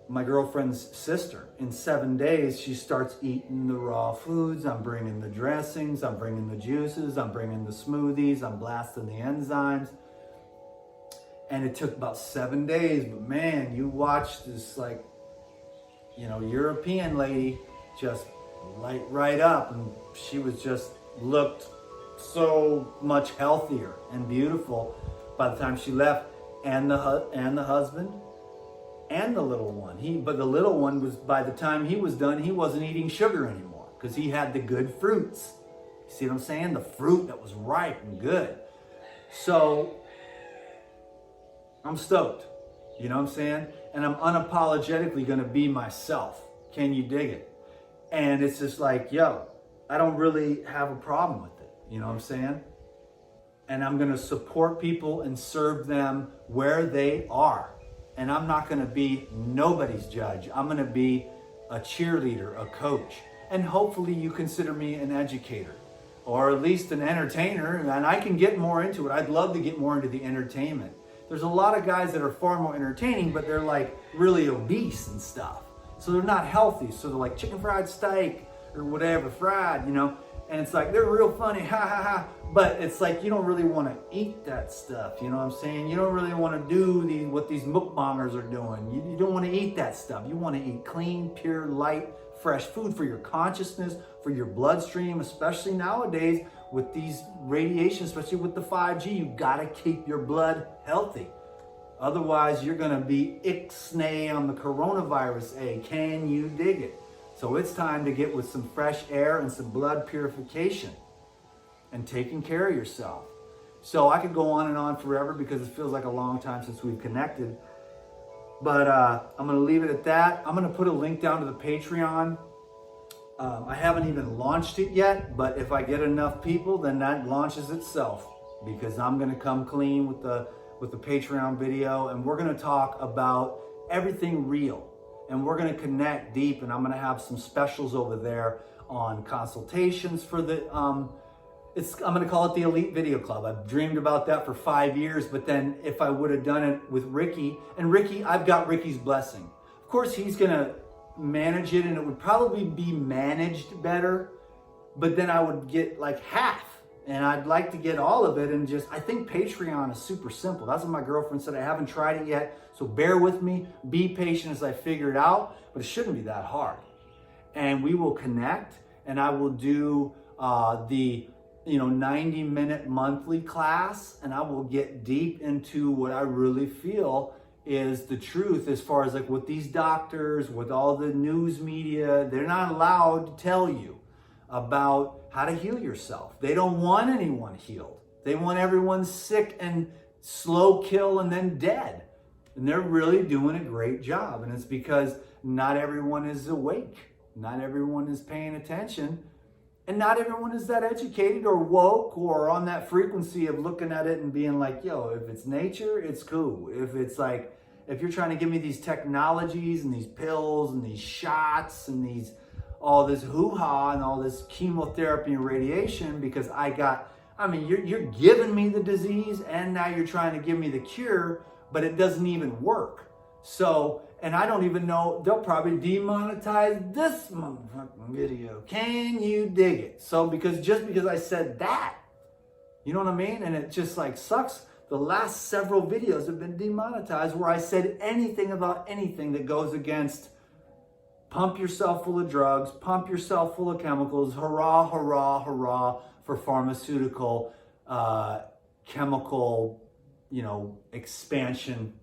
[SPEAKER 1] my girlfriend's sister. In 7 days, she starts eating the raw foods. I'm bringing the dressings. I'm bringing the juices. I'm bringing the smoothies. I'm blasting the enzymes. And it took about 7 days, but man, you watch this, like, you know, European lady just light right up, and she was just looked so much healthier and beautiful by the time she left, and the husband and the little one. But the little one was, by the time he was done, he wasn't eating sugar anymore because he had the good fruits. You see what I'm saying? The fruit that was ripe and good. So I'm stoked, you know what I'm saying? And I'm unapologetically gonna be myself. Can you dig it? And it's just like, yo, I don't really have a problem with it, you know what I'm saying? And I'm gonna support people and serve them where they are. And I'm not gonna be nobody's judge. I'm gonna be a cheerleader, a coach. And hopefully you consider me an educator, or at least an entertainer, and I can get more into it. I'd love to get more into the entertainment. There's a lot of guys that are far more entertaining, but they're like really obese and stuff. So they're not healthy. So they're like chicken fried steak or whatever, fried, you know? And it's like, they're real funny, ha ha ha. But it's like, you don't really want to eat that stuff, you know what I'm saying? You don't really want to do what these mukbangers are doing. You don't want to eat that stuff. You want to eat clean, pure, light, fresh food for your consciousness, for your bloodstream, especially nowadays with these radiations, especially with the 5G. You got to keep your blood healthy. Otherwise, you're going to be ixnay on the coronavirus. Can you dig it? So it's time to get with some fresh air and some blood purification and taking care of yourself. So I could go on and on forever because it feels like a long time since we've connected. But I'm going to leave it at that. I'm going to put a link down to the Patreon. I haven't even launched it yet, but if I get enough people, then that launches itself, because I'm going to come clean with the Patreon video, and we're going to talk about everything real, and we're going to connect deep, and I'm going to have some specials over there on consultations for the I'm going to call it the Elite Video Club. I've dreamed about that for 5 years, but then if I would have done it with Ricky, and Ricky, I've got Ricky's blessing. Of course, he's going to manage it, and it would probably be managed better, but then I would get like half, and I'd like to get all of it. And just, I think Patreon is super simple. That's what my girlfriend said. I haven't tried it yet, so bear with me, be patient as I figure it out, but it shouldn't be that hard. And we will connect, and I will do the 90-minute monthly class, and I will get deep into what I really feel is the truth as far as like with these doctors, with all the news media. They're not allowed to tell you about how to heal yourself. They don't want anyone healed. They want everyone sick and slow kill and then dead. And they're really doing a great job. And it's because not everyone is awake. Not everyone is paying attention. And not everyone is that educated or woke or on that frequency of looking at it and being like, yo, if it's nature, it's cool. If it's like, if you're trying to give me these technologies and these pills and these shots and these, all this hoo-ha and all this chemotherapy and radiation because you're giving me the disease and now you're trying to give me the cure, but it doesn't even work. So, and I don't even know, they'll probably demonetize this motherfucking video. Can you dig it? So just because I said that, you know what I mean? And it just like sucks. The last several videos have been demonetized where I said anything about anything that goes against pump yourself full of drugs, pump yourself full of chemicals, hurrah, hurrah, hurrah for pharmaceutical, chemical, expansion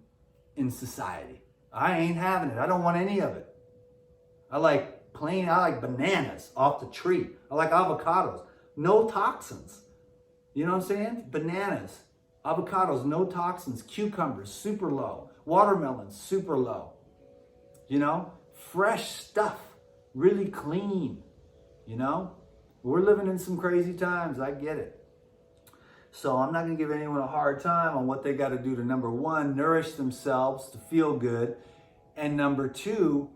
[SPEAKER 1] in society. I ain't having it. I don't want any of it. I like bananas off the tree. I like avocados. No toxins. You know what I'm saying? Bananas, avocados, no toxins. Cucumbers, super low. Watermelons, super low. Fresh stuff. Really clean. We're living in some crazy times. I get it. So I'm not going to give anyone a hard time on what they got to do to, number one, nourish themselves to feel good. And number two,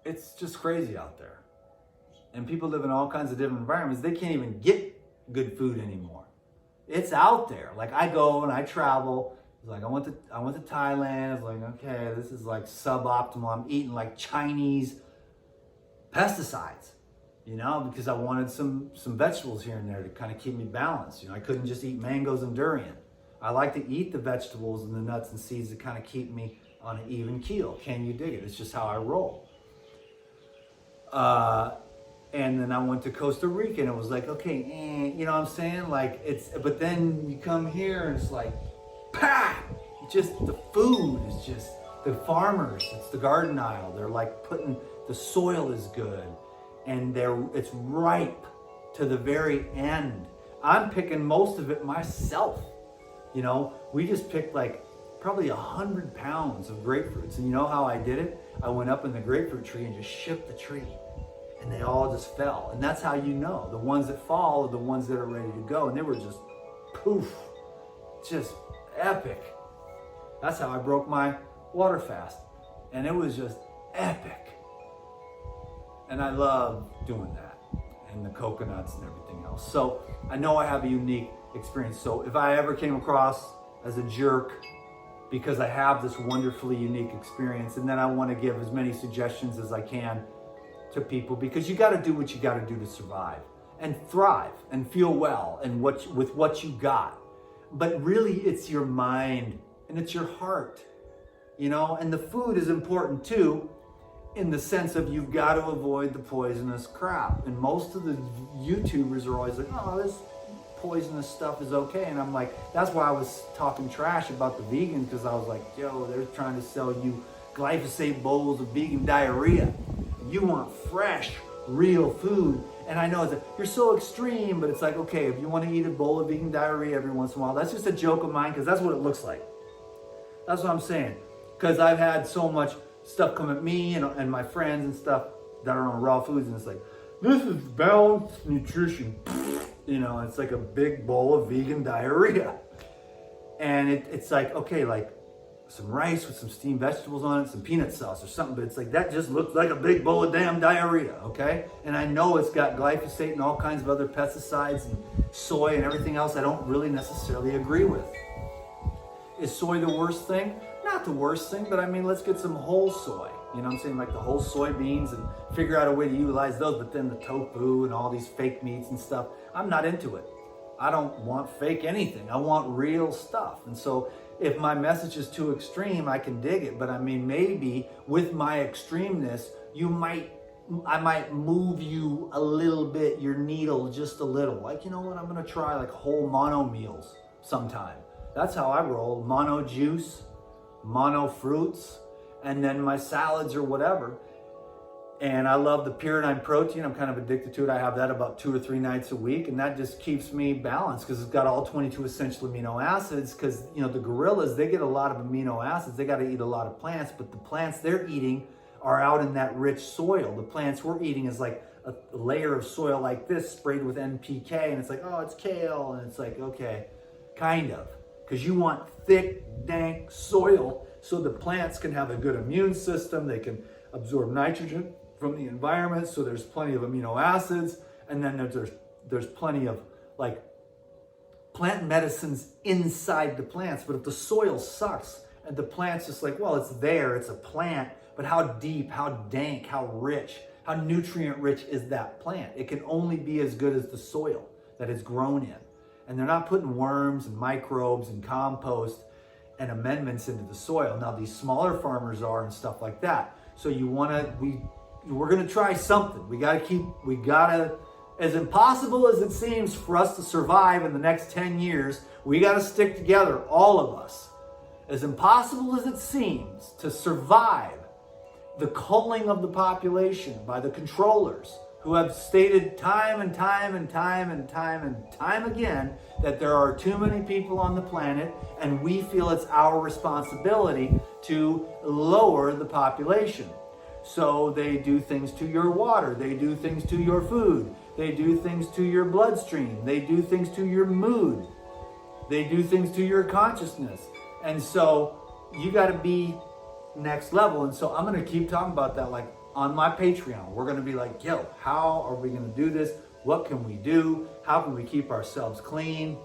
[SPEAKER 1] it's just crazy out there. And people live in all kinds of different environments. They can't even get good food anymore. It's out there. Like I go and I travel. It's like I went to Thailand. It's like, okay, this is like suboptimal. I'm eating like Chinese pesticides, because I wanted some vegetables here and there to kind of keep me balanced. I couldn't just eat mangoes and durian. I like to eat the vegetables and the nuts and seeds to kind of keep me on an even keel. Can you dig it? It's just how I roll. And then I went to Costa Rica and it was like, okay, you know what I'm saying? But then you come here and it's like, just the food is just, the farmers, it's the garden aisle. They're like the soil is good and it's ripe to the very end. I'm picking most of it myself. We just picked like probably 100 pounds of grapefruits. And you know how I did it? I went up in the grapefruit tree and just shook the tree and they all just fell. And that's how the ones that fall are the ones that are ready to go. And they were just poof, just epic. That's how I broke my water fast. And it was just epic. And I love doing that. And the coconuts and everything else. So I know I have a unique experience. So if I ever came across as a jerk because I have this wonderfully unique experience, and then I want to give as many suggestions as I can to people, because you got to do what you got to do to survive and thrive and feel well and with what you got. But really it's your mind and it's your heart, and the food is important too, in the sense of you've got to avoid the poisonous crap. And most of the YouTubers are always like, oh, this poisonous stuff is okay. And I'm like, that's why I was talking trash about the vegan, because I was like, yo, they're trying to sell you glyphosate bowls of vegan diarrhea. You want fresh, real food. And I know you're so extreme, but it's like, okay, if you want to eat a bowl of vegan diarrhea every once in a while, that's just a joke of mine, because that's what it looks like. That's what I'm saying. Because I've had so much stuff come at me and my friends and stuff that are on raw foods, and it's like, this is balanced nutrition. It's like a big bowl of vegan diarrhea. And it's like, okay, like some rice with some steamed vegetables on it, some peanut sauce or something, but it's like, that just looks like a big bowl of damn diarrhea, okay? And I know it's got glyphosate and all kinds of other pesticides and soy and everything else I don't really necessarily agree with. Is soy the worst thing? Not the worst thing, but let's get some whole soy. You know what I'm saying? Like the whole soybeans, and figure out a way to utilize those. But then the tofu and all these fake meats and stuff, I'm not into it. I don't want fake anything. I want real stuff. And so if my message is too extreme, I can dig it. But maybe with my extremeness, you might move you a little bit, your needle just a little. Like, you know what, I'm gonna try like whole mono meals sometime. That's how I roll. Mono juice, mono fruits, and then my salads or whatever. And I love the Pyridine protein. I'm kind of addicted to it. I have that about 2 or 3 nights a week, and that just keeps me balanced because it's got all 22 essential amino acids. Because, you know, the gorillas, they get a lot of amino acids. They got to eat a lot of plants, but the plants they're eating are out in that rich soil. The plants we're eating is like a layer of soil like this sprayed with NPK, and it's like, oh, it's kale, and it's like, okay, kind of. Because you want thick, dank soil so the plants can have a good immune system. They can absorb nitrogen from the environment, so there's plenty of amino acids, and then there's plenty of like plant medicines inside the plants. But if the soil sucks and the plant's just like, well, it's there, it's a plant, but how deep, how dank, how rich, how nutrient rich is that plant? It can only be as good as the soil that it's grown in. And they're not putting worms and microbes and compost and amendments into the soil. Now these smaller farmers are and stuff like that. So we're gonna try something. We gotta, as impossible as it seems for us to survive in the next 10 years, we gotta stick together, all of us. As impossible as it seems to survive the culling of the population by the controllers, who have stated time and time and time and time and time again that there are too many people on the planet, and we feel it's our responsibility to lower the population. So they do things to your water, they do things to your food, they do things to your bloodstream, they do things to your mood, they do things to your consciousness. And so you got to be next level. And so I'm going to keep talking about that, like on my Patreon. We're going to be like, yo, how are we going to do this? What can we do? How can we keep ourselves clean?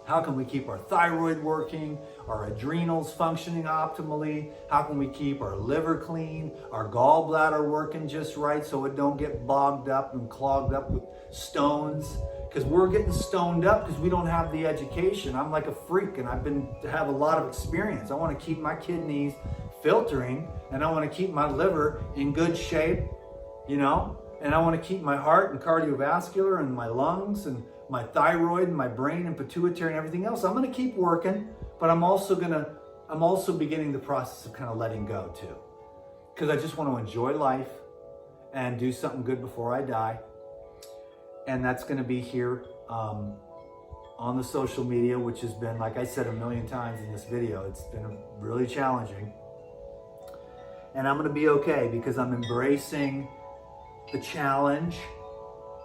[SPEAKER 1] How can we keep our thyroid working, our adrenals functioning optimally? How can we keep our liver clean, our gallbladder working just right so it don't get bogged up and clogged up with stones? Because we're getting stoned up because we don't have the education. I'm like a freak, and have a lot of experience. I want to keep my kidneys filtering, and I want to keep my liver in good shape, you know? And I want to keep my heart and cardiovascular and my lungs and my thyroid and my brain and pituitary and everything else. I'm going to keep working, but I'm also beginning the process of kind of letting go too. Because I just want to enjoy life and do something good before I die. And that's going to be here on the social media, which has been, like I said a million times in this video, it's been really challenging. And I'm going to be okay because I'm embracing the challenge,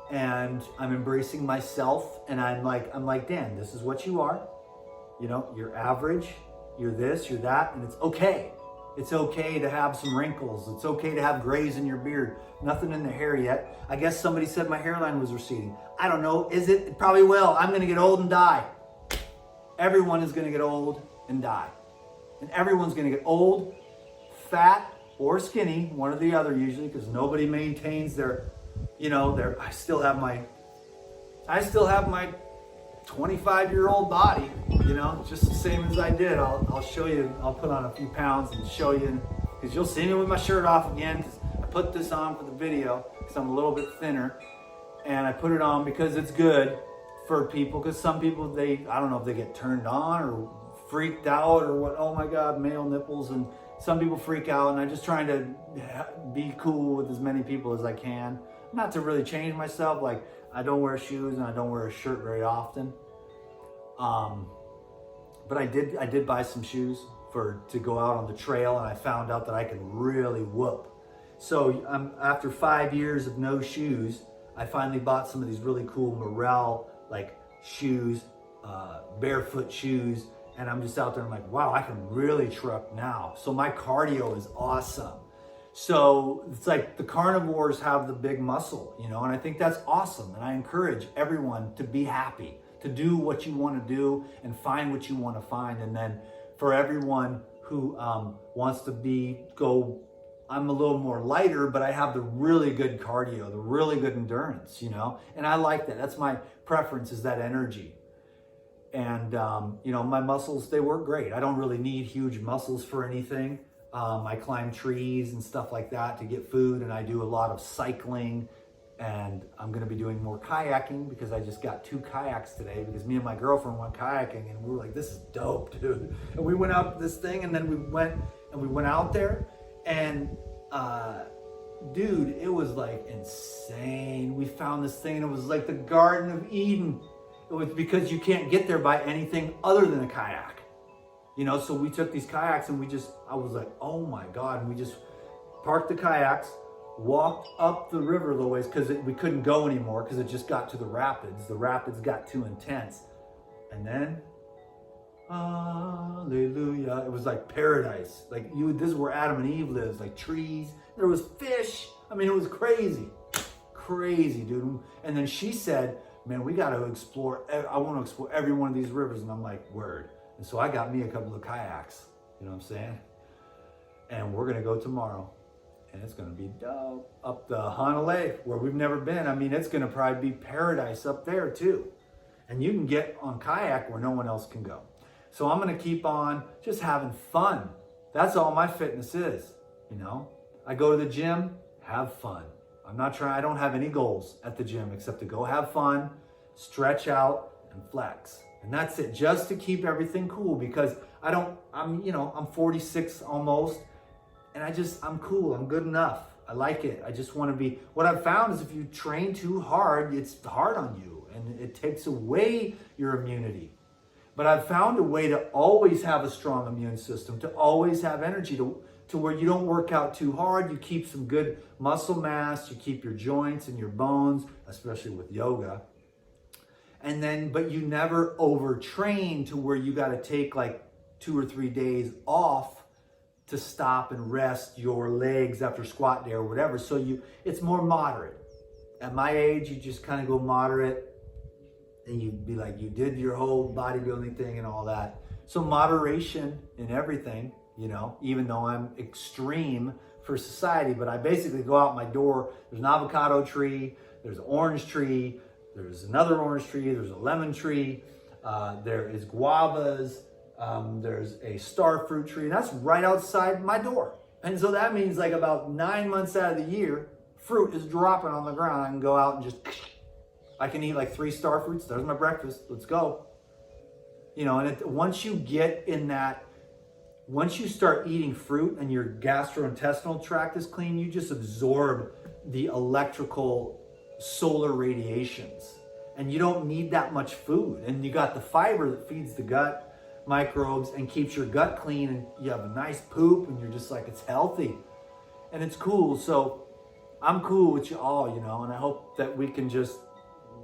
[SPEAKER 1] and I'm embracing myself, and I'm like, Dan, this is what you are. You know, you're average, you're this, you're that, and it's okay. It's okay to have some wrinkles. It's okay to have grays in your beard. Nothing in the hair yet. I guess somebody said my hairline was receding. I don't know. Is it? It probably will. I'm going to get old and die. Everyone is going to get old and die. And everyone's going to get old, fat, or skinny, one or the other usually, because nobody maintains their, I still have my 25-year-old body, just the same as I did. I'll show you, I'll put on a few pounds and show you, because you'll see me with my shirt off again. 'Cause I put this on for the video because I'm a little bit thinner, and I put it on because it's good for people, because some people, I don't know if they get turned on or freaked out or what, oh my God, male nipples, and some people freak out, and I'm just trying to be cool with as many people as I can. Not to really change myself, like I don't wear shoes and I don't wear a shirt very often. But I did buy some shoes to go out on the trail, and I found out that I could really whoop. So after 5 years of no shoes, I finally bought some of these really cool Morel like shoes, barefoot shoes, and I'm just out there, I'm like, wow, I can really truck now. So my cardio is awesome. So it's like the carnivores have the big muscle, and I think that's awesome. And I encourage everyone to be happy, to do what you want to do and find what you want to find. And then for everyone who wants to I'm a little more lighter, but I have the really good cardio, the really good endurance, and I like that. That's my preference, is that energy. And, my muscles, they work great. I don't really need huge muscles for anything. I climb trees and stuff like that to get food, and I do a lot of cycling, and I'm gonna be doing more kayaking because I just got 2 kayaks today because me and my girlfriend went kayaking, and we were like, this is dope, dude. And we went out this thing, and then we went out there, and dude, it was like insane. We found this thing, and it was like the Garden of Eden. It was because you can't get there by anything other than a kayak. You know, so we took these kayaks and I was like, oh my God. And we just parked the kayaks, walked up the river a little ways because we couldn't go anymore because it just got to the rapids. The rapids got too intense. And then, hallelujah, it was like paradise. Like this is where Adam and Eve lives, like trees. There was fish. I mean, it was crazy, dude. And then she said, man, we got to explore. I want to explore every one of these rivers. And I'm like, word. And so I got me a couple of kayaks, you know what I'm saying? And we're gonna go tomorrow, and it's gonna be dope. Up the Honolulu, where we've never been. I mean, it's gonna probably be paradise up there too. And you can get on kayak where no one else can go. So I'm gonna keep on just having fun. That's all my fitness is, you know? I go to the gym, have fun. I don't have any goals at the gym except to go have fun, stretch out, and flex. And that's it, just to keep everything cool, because I'm 46 almost, and I'm cool, I'm good enough. I like it. I just want to be, what I've found is if you train too hard, it's hard on you and it takes away your immunity. But I've found a way to always have a strong immune system, to always have energy, to where you don't work out too hard, you keep some good muscle mass, you keep your joints and your bones, especially with yoga. And then, but you never overtrain to where you got to take like 2 or 3 days off to stop and rest your legs after squat day or whatever. So it's more moderate. At my age, you just kind of go moderate, and you'd be like, you did your whole bodybuilding thing and all that. So moderation in everything, you know, even though I'm extreme for society, but I basically go out my door, there's an avocado tree, there's an orange tree, there's another orange tree, there's a lemon tree, there is guavas, there's a star fruit tree, and that's right outside my door. And so that means like about 9 months out of the year, fruit is dropping on the ground. I can go out and I can eat like 3 star fruits. There's my breakfast. Let's go. You know, and once you start eating fruit and your gastrointestinal tract is clean, you just absorb the electrical solar radiations, and you don't need that much food, and you got the fiber that feeds the gut microbes and keeps your gut clean, and you have a nice poop, and you're just like, it's healthy and it's cool. So I'm cool with you all, you know, and I hope that we can just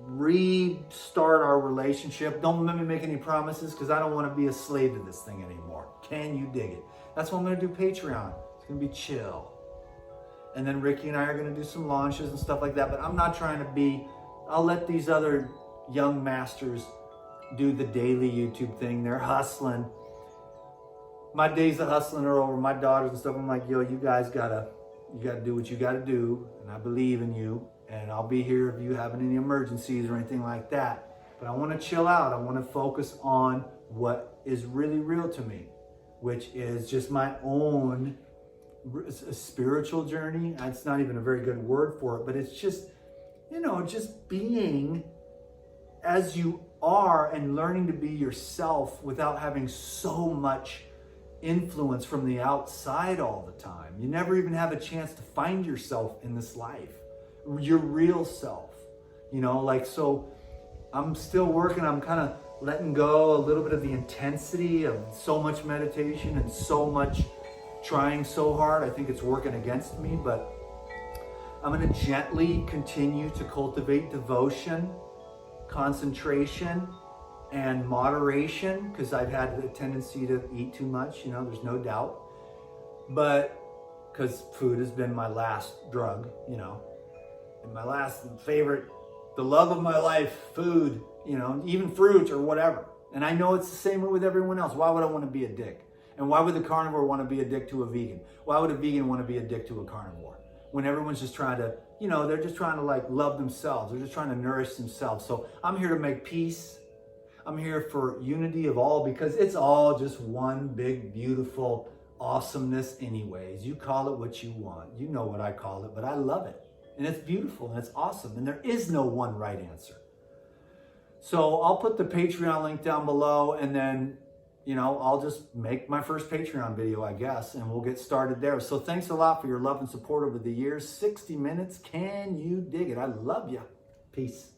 [SPEAKER 1] restart our relationship. Don't let me make any promises because I don't want to be a slave to this thing anymore. Can you dig it? That's why I'm going to do Patreon. It's going to be chill. And then Ricky and I are going to do some launches and stuff like that. But I'm not trying to I'll let these other young masters do the daily YouTube thing. They're hustling. My days of hustling are over. My daughters and stuff, I'm like, yo, you guys gotta do what you gotta do. And I believe in you. And I'll be here if you have any emergencies or anything like that. But I want to chill out. I want to focus on what is really real to me, which is just my own spiritual journey. It's not even a very good word for it, but it's just, you know, just being as you are and learning to be yourself without having so much influence from the outside all the time. You never even have a chance to find yourself in this life, your real self, you know, like, so I'm still working. I'm kind of letting go a little bit of the intensity of so much meditation and so much trying so hard. I think it's working against me, but I'm going to gently continue to cultivate devotion, concentration, and moderation, because I've had a tendency to eat too much, you know, there's no doubt. But because food has been my last drug, you know, and my last favorite, the love of my life, food, you know, even fruit or whatever. And I know it's the same way with everyone else. Why would I want to be a dick? And why would the carnivore want to be a dick to a vegan? Why would a vegan want to be a dick to a carnivore? When everyone's just trying to, you know, they're just trying to like love themselves. They're just trying to nourish themselves. So I'm here to make peace. I'm here for unity of all, because it's all just one big, beautiful, awesomeness anyways. You call it what you want. You know what I call it, but I love it. And it's beautiful and it's awesome. And there is no one right answer. So I'll put the Patreon link down below, and then, you know, I'll just make my first Patreon video, I guess, and we'll get started there. So thanks a lot for your love and support over the years. 60 minutes. Can you dig it? I love you. Peace.